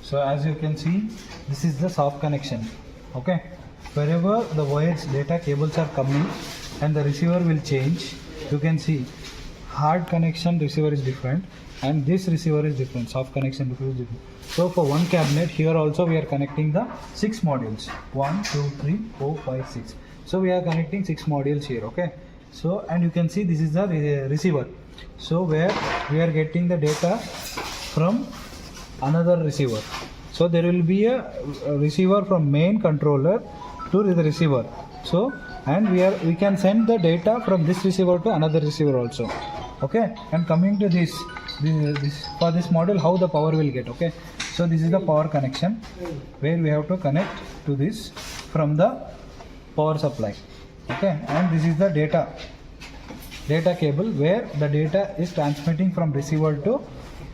So as you can see, this is the soft connection. Okay, wherever the wires data cables are coming and the receiver will change, you can see hard connection receiver is different and this receiver is different, soft connection receiver is different. So for one cabinet here also we are connecting the 6 modules, 1 2 3 4 5 6. So we are connecting 6 modules here. Okay, so and you can see this is the receiver, so where we are getting the data from another receiver. So there will be a receiver from main controller to the receiver. So and we can send the data from this receiver to another receiver also. Okay, and coming to this for this module, how the power will get. Okay, so this is the power connection where we have to connect to this from the power supply. Okay, and this is the data cable where the data is transmitting from receiver to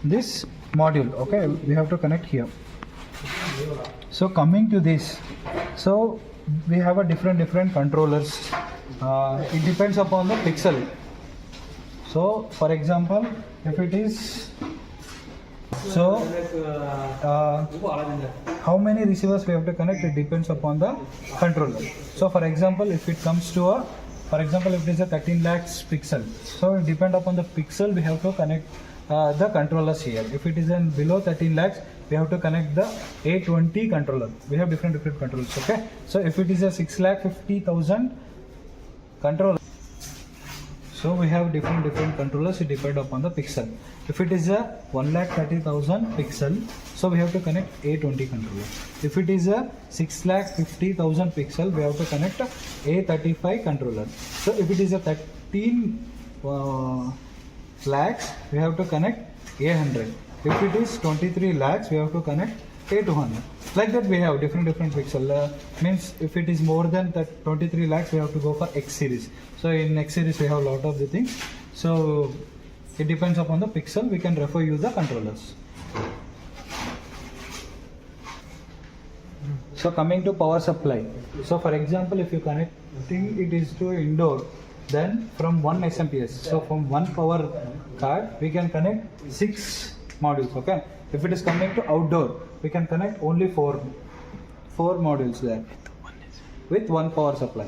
this module. Okay, we have to connect here. So coming to this, so we have a different controllers. It depends upon the pixel. So for example, if it is how many receivers we have to connect, it depends upon the controller. So for example, if it comes to if it is a 13 lakhs pixel, so it depend upon the pixel we have to connect the controllers here. If it is in below 13 lakhs, we have to connect the A20 controller. We have different controllers. Okay, so if it is a 6,50,000 controller, so we have different controllers. It depends upon the pixel. If it is a 1,30,000 pixel, so we have to connect A20 controller. If it is a 6,50,000 pixel, we have to connect A35 controller. So if it is a 13 lakhs, we have to connect A100. If it is 23 lakhs, we have to connect A200. Like that we have different pixel. Means if it is more than that 23 lakhs, we have to go for X series. So in X series we have a lot of the things. So it depends upon the pixel. We can refer you the controllers. So coming to power supply. So for example, if you connecting it is to indoor, then from 1 SMPS. So from one power card, we can connect 6 modules. Okay. If it is coming to outdoor, we can connect only 4 modules there with one power supply.